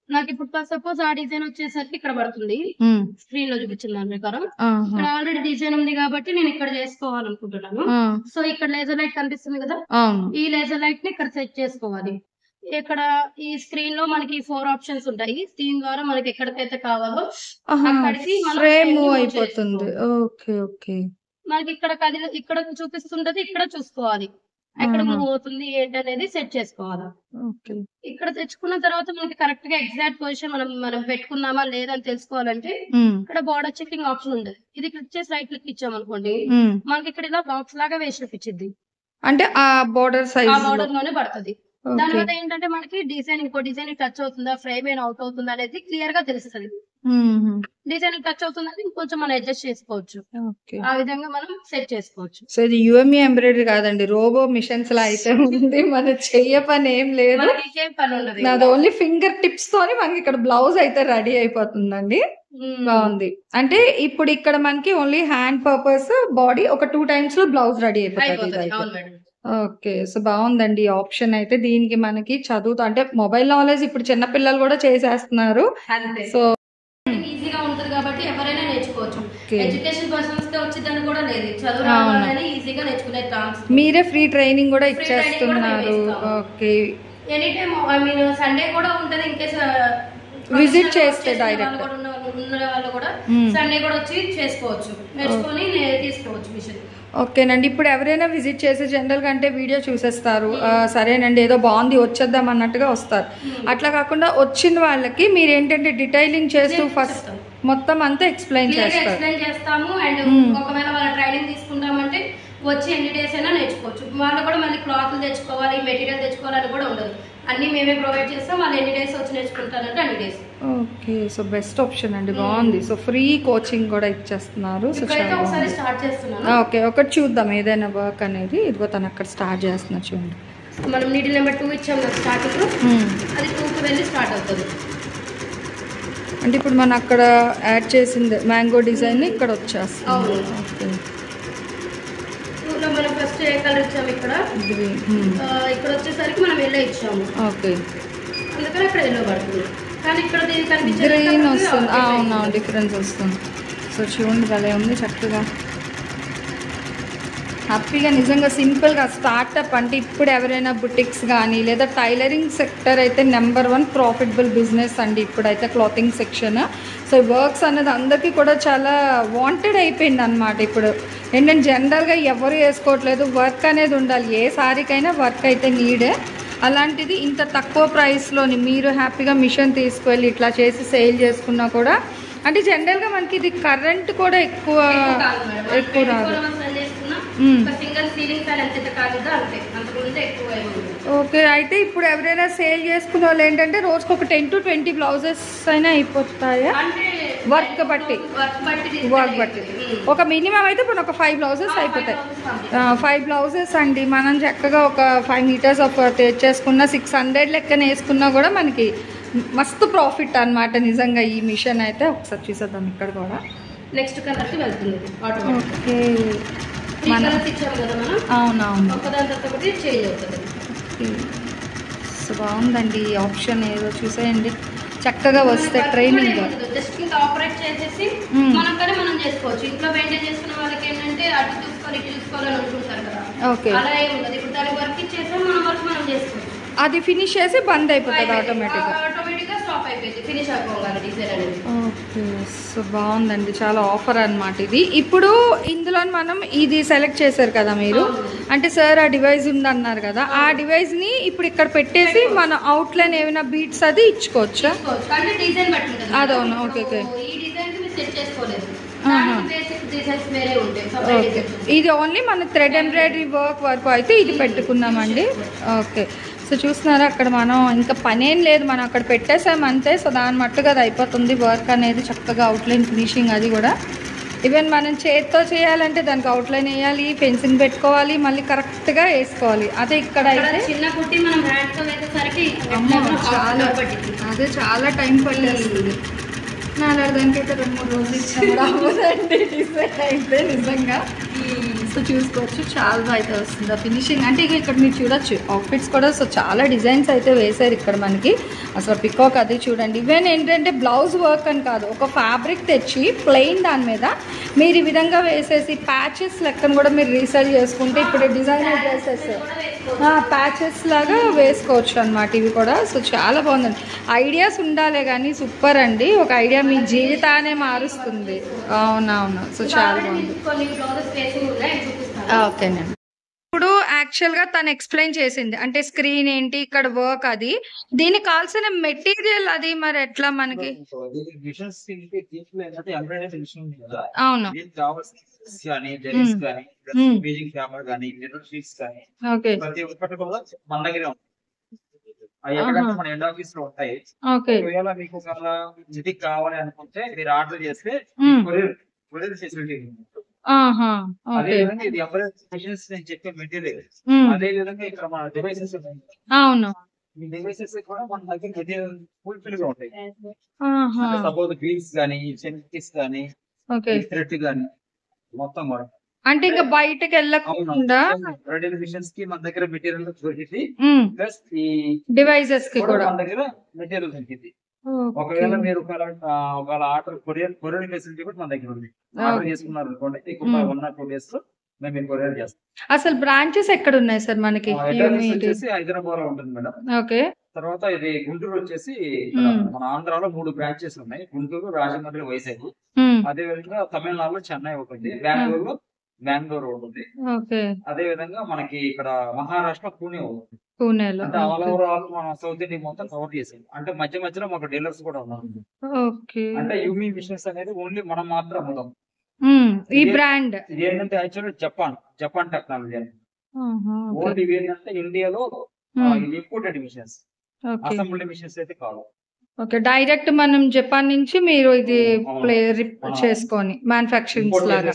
నాకు ఇప్పుడు సపోజ్ ఆ డిజైన్ వచ్చేసరికి ఇక్కడ పడుతుంది. హ్మ్. స్క్రీన్ లో చూపించిన దాని ప్రకారం ఆహా! ఇక్కడ ఆల్రెడీ డిజైన్ ఉంది కాబట్టి నేను ఇక్కడ చేసుకోవాలనుకుంటున్నాను. ఆ! సో ఇక్కడ లేజర్ లైట్ కనిపిస్తుంది కదా, అవును. ఈ లేజర్ లైట్ ని ఇక్కడ సెట్ చేసుకోవాలి. ఇక్కడ ఈ స్క్రీన్ లో మనకి 4 ఆప్షన్స్ ఉంటాయి. దీని ద్వారా మనకి ఎక్కడికైతే కావాలో ఆహా! అక్కడికి మనం ఫ్రేమ్ frame ని మూవ్ move అయిపోతుంది. చేసుకోవాలి. ఓకే. ఓకే. మనకి ఇక్కడ చూపిస్తుంటది, ఇక్కడ చూసుకోవాలి ఎక్కడ ఆహా! మూవ్ అవుతుంది ఏంటనేది సెట్ చేసుకోవాలి. ఓకే. ఇక్కడ తెచ్చుకున్న తర్వాత మనకి కరెక్ట్ గా ఎగ్జాక్ట్ పొజిషన్ మనం పెట్టుకున్నామా లేదా అని తెలుసుకోవాలంటే హ్మ్. ఇక్కడ బార్డర్ చెకింగ్ ఆప్షన్ ఉంటుంది. ఇది క్లిక్ చేసి రైట్ క్లిక్ ఇచ్చామనుకోండి, హ్మ్. మనకి ఇక్కడ ఇలా బాక్స్ లాగా వేసి చూపించింది. అంటే ఆ బోర్డర్ ఆ సైజ్ లో. బార్డర్ లోనే పడుతుంది. ఓకే. దానివల్ల ఏంటంటే మనకి ఇంకో డిజైన్ టచ్ అవుతుందా, ఫ్రేమ్ ఏమైనా అవుట్ అవుతుందా అనేది క్లియర్ గా తెలుస్తుంది. హుహు. డిజైన్ టచ్ అవుతుందని ఇంకొంచెం మనం అడ్జస్ట్ చేసుకోవచ్చు. ఓకే. ఆ విధంగా మనం సెట్ చేసుకోవచ్చు. సో ఇది యూఎంఈ ఎంబ్రాయిడరీ కాదండి. రోబో మిషన్స్ లా అయితే ఉంది. మన చెయ్య పని ఏం లేదు. మనకి ఇంకేం పని ఉండదు. నాది ఓన్లీ ఫింగర్ టిప్స్ తోని మనకి ఇక్కడ బ్లౌజ్ అయితే రెడీ అయిపోతుందండి. బాగుంది. అంటే ఇప్పుడు ఇక్కడ మనకి ఓన్లీ హ్యాండ్ పర్పస్ బాడీ ఒక 2 టైమ్స్ లో బ్లౌజ్ రెడీ అయిపోతుంది అయిపోతుంది. ఇదైతే. అవును మేడం. ఓకే. సో బాగుందండి ఈ ఆప్షన్ అయితే. దీనికి మనకి చదువుతో అంటే మొబైల్ నాలెడ్జ్ ఇప్పుడు చిన్న పిల్లలు కూడా చేసేస్తున్నారు. అంతే. సో ఈజీగా ఉంటది కాబట్టి ఎవరైనా నేర్చుకోవచ్చు. ఓకే. ఎడ్యుకేషన్ పర్సన్స్ కి వచ్చిందని కూడా లేదు. చదువు అవును. రావాలని ఈజీగా నేర్చుకునే ఛాన్స్. మీరే ఫ్రీ ట్రైనింగ్ కూడా Free training కూడా ఇచ్చేస్తున్నారు. మేము ఇస్తాము. ఓకే. ఎనీ టైమ్ సండే కూడా ఉంటది. ఇన్ కేస్ విజిట్ చేస్తే డైరెక్ట్. ఉన్న వాళ్ళు కూడా మ్మ్. సండే కూడా వచ్చి చేసుకోవచ్చు, నేర్చుకొని తీసుకోవచ్చు మిషన్. ఓకేనండి. ఇప్పుడు ఎవరైనా విజిట్ చేసి జనరల్ గా అంటే వీడియో చూసేస్తారు, సరేనండి ఏదో బాగుంది వచ్చేద్దాం అన్నట్టుగా వస్తారు. అట్లా కాకుండా వచ్చిన వాళ్ళకి మీరు ఏంటంటే డీటెయిలింగ్ చేస్తూ ఫస్ట్ మొత్తం అంతా ఎక్స్ప్లెయిన్ చేస్తారు. ఎక్స్ప్లెయిన్ చేస్తాము. అండ్ మ్మ్. ఒకవేళ వాళ్ళ ట్రైనింగ్ తీసుకుంటామంటే వచ్చి ఎన్ని డేస్ అయినా నేర్చుకోవచ్చు. వాళ్ళు కూడా మళ్ళీ క్లాత్లు తెచ్చుకోవాలి, మెటీరియల్ తెచ్చుకోవాలని కూడా ఉండదు. అన్ని మేమే ప్రొవైడ్ చేస్తాం. వాళ్ళు ఎన్ని డేస్ వచ్చి నేర్చుకుంటారంటే అన్ని days. Okay, so best option అండి, బాగుంది. సో ఫ్రీ కోచింగ్ కూడా ఇచ్చేస్తున్నారు. సో ఒకసారి స్టార్ట్ చేస్తున్నాను. ఓకే, ఒకటి చూద్దాం ఏదైనా వర్క్ అనేది. ఇదిగో తను అక్కడ స్టార్ట్ చేస్తున్నారు చూడండి. మనం నీడిల్ నెంబర్ 2 ఇచ్చాం కదా స్టార్టింగ్, అది 2కి వెళ్ళి స్టార్ట్ అవుతుంది. అంటే ఇప్పుడు మనం అక్కడ యాడ్ చేసింది మ్యాంగో డిజైన్ ఇక్కడ వచ్చేస్తుంది. ఓకే, మనం ఫస్ట్ ఏ కలర్ ఇచ్చాము ఇక్కడ, ఇక్కడ వచ్చేసరికి మనం ఎల్లో ఇచ్చాము. ఓకే, అందుకని అక్కడ ఎల్లో పడుతుంది. కానీ ఇక్కడ గ్రీన్ వస్తుంది. అవునా, డిఫరెన్స్ వస్తుంది. సో చూడండి భలే ఉంది, చక్కగా హ్యాపీగా. నిజంగా సింపుల్గా స్టార్టప్ అంటే ఇప్పుడు ఎవరైనా బుటిక్స్ కానీ లేదా టైలరింగ్ సెక్టర్ అయితే నెంబర్ 1 ప్రాఫిటబుల్ బిజినెస్ అండి ఇప్పుడైతే క్లాతింగ్ సెక్షన్. సో వర్క్స్ అనేది అందరికీ కూడా చాలా వాంటెడ్ అయిపోయింది అనమాట. ఇప్పుడు ఏంటంటే జనరల్గా ఎవరు వేసుకోవట్లేదు, వర్క్ అనేది ఉండాలి. ఏ సారీకైనా వర్క్ అయితే నీడే. అలాంటిది ఇంత తక్కువ ప్రైస్లోని మీరు హ్యాపీగా మిషన్ తీసుకువెళ్ళి ఇట్లా చేసి సేల్ చేసుకున్నా కూడా, అంటే జనరల్గా మనకి ఇది కరెంట్ కూడా ఎక్కువ రాదు. ఓకే, అయితే ఇప్పుడు ఎవరైనా సేల్ చేసుకునే వాళ్ళు ఏంటంటే రోజుకి ఒక 10 to 20 బ్లౌజెస్ అయినా అయిపోతాయా? వర్క్ బట్టి ఒక మినిమం అయితే ఇప్పుడు ఒక 5 బ్లౌజెస్ అయిపోతాయి. 5 బ్లౌజెస్ అండి. మనం చక్కగా ఒక 5 మీటర్స్ ఆఫ్ తెచ్చేసుకున్న 600 లెక్కన వేసుకున్నా కూడా మనకి మస్తు ప్రాఫిట్ అన్నమాట నిజంగా ఈ మిషన్ అయితే. ఒకసారి చూసేద్దాం ఇక్కడ కూడా. నెక్స్ట్ కలర్కి వెళ్తుంది. ఓకే, అవునవును, ఒకదాని తర్వాత ఒకటి చేంజ్ అవుతుంది. సో బాగుందండి ఈ ఆప్షన్, ఏదో చూసేయండి చక్కగా వస్తే ట్రైనింగ్ జస్ట్ ఇంకా ఆపరేట్ చేసేసి మనం కానీ మనం చేసుకోవచ్చు. ఇంట్లో మెయింటైన్ చేసుకున్న వాళ్ళకి ఏంటంటే అటు చూసుకోవాలి ఇటు చూసుకోవాలని అనుకుంటారు కదా, అలా ఏమి ఉండదు. ఇప్పుడు దాని వర్క్ ఇచ్చేసాం, మన వర్క్ మనం చేసుకోవచ్చు. అది ఫినిష్ చేసి బంద్ అయిపోతుంది ఆటోమేటిక్గా స్టాప్ అయిపోయింది, ఫినిష్ అయిపోవాలి డిజైన్ అనేది. ఓకే, సో బాగుందండి, చాలా ఆఫర్ అన్నమాట ఇది. ఇప్పుడు ఇందులో మనం ఇది సెలెక్ట్ చేశారు కదా మీరు, అంటే సార్ ఆ డివైస్ ఉందన్నారు కదా, ఆ డివైస్ ని ఇప్పుడు ఇక్కడ పెట్టేసి మన అవుట్లైన్ ఏమైనా బీట్స్ అది ఇచ్చుకోవచ్చా? అంటే డిజైన్ బట్టి ఉంటుంది. అదవును, ఓకే ఓకే. ఈ డిజైన్ కి సెట్ చేసుకోలేదు, ఇది ఓన్లీ మన థ్రెడ్ ఎంబ్రాయిడరీ వర్క్ వరకు అయితే ఇది పెట్టుకున్నామండి. ఓకే, సో చూస్తున్నారా అక్కడ మనం ఇంకా పనేం లేదు, మనం అక్కడ పెట్టేసామంతే. సో దాని మట్టుగా అది అయిపోతుంది వర్క్ అనేది, చక్కగా అవుట్లైన్ ఫినిషింగ్ అది కూడా. ఈవెన్ మనం చేతితో చేయాలంటే దానికి అవుట్లైన్ వేయాలి, ఫెన్సింగ్ పెట్టుకోవాలి, మళ్ళీ కరెక్ట్గా వేసుకోవాలి. అదే ఇక్కడ అయితే చిన్న కుట్టి మనం హ్యాండ్తో వేసేసరికి చాలా అదే చాలా టైం పట్టేస్తుంది. దానికైతే 2-3 రోజులు ఇచ్చినా అవ్వదండి డిజైన్ అయితే నిజంగా. సో చూసుకోవచ్చు చాలా బాగా అయితే వస్తుంది ఫినిషింగ్. అంటే ఇక్కడ మీరు చూడొచ్చు అవుట్ఫిట్స్ కూడా. సో చాలా డిజైన్స్ అయితే వేశారు ఇక్కడ మనకి. అసలు పికాక్ అది చూడండి. ఈవెన్ ఏంటంటే బ్లౌజ్ వర్క్ అని కాదు, ఒక ఫ్యాబ్రిక్ తెచ్చి ప్లెయిన్ దాని మీద మీరు ఈ విధంగా వేసేసి ప్యాచెస్ లెక్కను కూడా మీరు రీసేల్ చేసుకుంటే ఇప్పుడు డిజైనర్ డ్రెస్సెస్ ప్యాచెస్ లాగా వేసుకోవచ్చు అనమాట ఇవి కూడా. సో చాలా బాగుందండి. ఐడియాస్ ఉండాలే కానీ సూపర్ అండి. ఒక ఐడియా మీ జీవితాన్ని మారుస్తుంది. అవునవును, సో చాలా బాగుంది. ఓకేనండి. ఇప్పుడు యాక్చువల్గా తను ఎక్స్ప్లెయిన్ చేసింది అంటే స్క్రీన్ ఏంటి, ఇక్కడ వర్క్ అది, దీనికి కావాల్సిన మెటీరియల్ అది మరి ఎట్లా మనకి? అవును, ఓకే మన ఎండ్ ఆఫీస్ లో ఉంటాయి. ఒకవేళ మీకు కావాలి అనుకుంటే మీరు ఆర్డర్ చేస్తే కొరియర్ ఫెసిలిటీ. అదే విధంగా ఇది మిషన్స్ నేను చెప్పే మెటీరియల్, అదే విధంగా ఇక్కడ మన డివైసెస్ ఈ డివైసెస్ కూడా మన దగ్గర మెటీరియల్ ఫుల్ఫిల్ గా ఉంటాయి. సపోజ్ బీడ్స్ కానీ చెంకీస్ కానీ థ్రెడ్ కానీ మొత్తం కూడా అంటే ఇంకా బయటకి వెళ్ళకుండా రెడీ మిషన్స్ కి మన దగ్గర మెటీరియల్ దొరికింది, ప్లస్ ఈ డివైసెస్ కి కూడా మన దగ్గర మెటీరియల్ దొరికింది. ఒకవేళ మీరు ఒకవేళ ఆర్డర్ కొరియర్ ఫెసిలిటీ కూడా మన దగ్గర ఉంది. ఆర్డర్ చేసుకున్నారు అనుకోండి, 1 or 2 days లో మేము కొరియర్ చేస్తాం. అసలు బ్రాంచెస్ ఎక్కడ ఉన్నాయి సార్ మనకి? హైదరాబాద్ లో ఉంటుంది మేడం. ఓకే, తర్వాత ఇది గుంటూరు వచ్చేసి మన ఆంధ్రాలో 3 బ్రాంచెస్ ఉన్నాయి. గుంటూరు, రాజమండ్రి, వైజాగ్. అదే విధంగా తమిళనాడులో చెన్నై ఉంటుంది, బెంగళూరు ఉంటుంది. అదే విధంగా మనకి ఇక్కడ మహారాష్ట్ర పూణేలో అంటే ఆల్ ఓవర్ మన సౌత్ ఇండియా మొత్తం కవర్ చేసాం. అంటే మధ్యలో మాకు డీలర్స్ కూడా ఉన్నారు. అంటే యూమీ బిజినెస్ అనేది ఓన్లీ మనం మాత్రం అమ్ముతాం. ఈ బ్రాండ్ ఇది ఏంటంటే యాక్చువల్లీ జపాన్ టెక్నాలజీ అని. ఓన్లీ ఇవి ఏంటంటే ఇండియాలో ఇంపోర్టెడ్ మిషన్స్, అసెంబ్లీ మిషన్స్ అయితే కాదు. ఓకే, డైరెక్ట్ మనం జపాన్ నుంచి మీరు ఇది చేసుకొని మ్యానుఫ్యాక్చరింగ్ లాగా.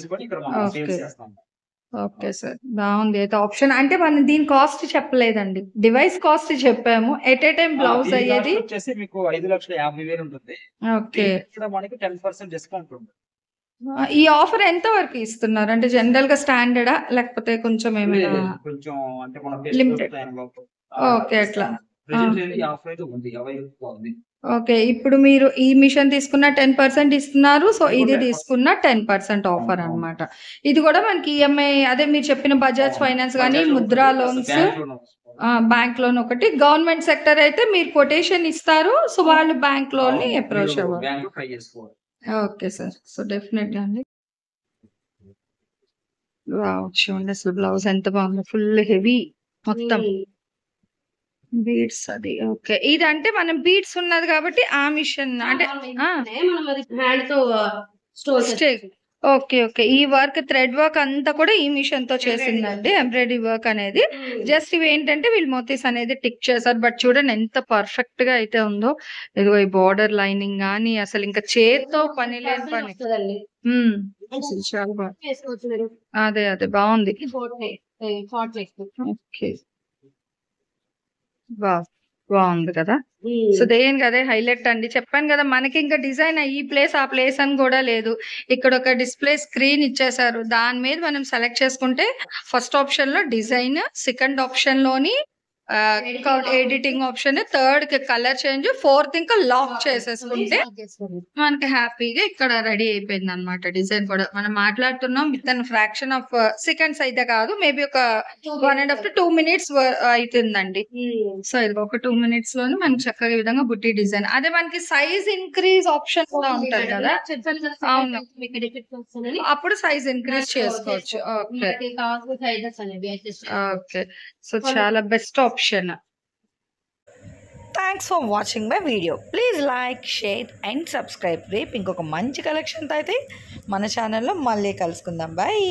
ఓకే సార్, బాగుంది అయితే ఆప్షన్. అంటే మనం దీని కాస్ట్ చెప్పలేదండి, డివైస్ కాస్ట్ చెప్పాము. ఎట్ ఏ టైం బ్లౌజ్ అయ్యేది వచ్చేసి మీకు 5,50,000 ఉంటుంది. ఓకే, మనకి 10% డిస్కౌంట్ ఉంటుంది. ఈ ఆఫర్ ఎంత వరకు ఇస్తున్నారు? అంటే జనరల్ గా స్టాండర్డా లేకపోతే కొంచెం ఏమైనా కొంచెం అంటే లిమిటెడ్? ఓకే, అట్లా. ఆఫర్ అయితే ఉంది, ఉంది. ఓకే, ఇప్పుడు మీరు ఈ మిషన్ తీసుకున్న 10% ఇస్తున్నారు, సో ఇది తీసుకున్న 10% ఆఫర్ అన్నమాట. ఇది కూడా మనకి ఈఎంఐ, అదే మీరు చెప్పిన బజాజ్ ఫైనాన్స్ కానీ ముద్రా లోన్స్, బ్యాంక్ లోన్ ఒకటి. గవర్నమెంట్ సెక్టర్ అయితే మీరు కొటేషన్ ఇస్తారు, సో వాళ్ళు బ్యాంక్ లోన్ అప్రోచ్ అవ్వాలి. ఓకే సార్, సో డెఫినెట్గా అండి. చూడండి అసలు బ్లౌజ్ ఎంత బాగుంది, ఫుల్ హెవీ మొత్తం బీడ్స్ అది. ఓకే, ఇది అంటే మనం బీడ్స్ ఉన్నది కాబట్టి ఆ మిషన్ అంటే హ్యాండ్ తో ఓకే ఓకే, ఈ వర్క్ థ్రెడ్ వర్క్ అంతా కూడా ఈ మిషన్ తో చేసిందండి, ఎంబ్రాయిడరీ వర్క్ అనేది. జస్ట్ ఇవి ఏంటంటే వీళ్ళు మోతీస్ అనేది టిక్ చేశారు. బట్ చూడండి ఎంత పర్ఫెక్ట్ గా అయితే ఉందో. ఇదిగో ఈ బార్డర్ లైనింగ్ గానీ అసలు ఇంకా చేత్తో పని లేని పని. చాలా బాగుంది, అదే అదే బాగుంది. ఓకే, బాగుంది కదా. సో దేనికి అదే హైలైట్ అండి. చెప్పాను కదా, మనకి ఇంకా డిజైన్ ఈ ప్లేస్ ఆ ప్లేస్ అని కూడా లేదు. ఇక్కడ ఒక డిస్ప్లే స్క్రీన్ ఇచ్చేసారు, దాని మీద మనం సెలెక్ట్ చేసుకుంటే ఫస్ట్ ఆప్షన్ లో డిజైన్, సెకండ్ ఆప్షన్ లోని ఎడిటింగ్ ఆప్షన్, థర్డ్ కి కలర్ చేంజ్, ఫోర్త్ ఇంకా లాక్ చేసేసుకుంటే మనకి హ్యాపీగా ఇక్కడ రెడీ అయిపోయింది అనమాట. డిజైన్ కూడా మనం మాట్లాడుతున్నాం with an fraction of seconds అయితే కాదు, మేబీ ఒక 1.5 to 2 minutes అవుతుందండి. సో ఇది ఒక 2 minutes లోనే మనకి చక్కగా ఈ విధంగా బుట్టి డిజైన్. అదే మనకి సైజ్ ఇంక్రీజ్ ఆప్షన్ కూడా ఉంటుంది కదా, అవును, అప్పుడు సైజ్ ఇంక్రీజ్ చేసుకోవచ్చు. ఓకే, సో చాలా best option. Thanks for watching my video. Please like, share and subscribe. రేపు ఇంకొక మంచి కలెక్షన్తో అయితే మన ఛానల్లో మళ్ళీ కలుసుకుందాం. బాయ్.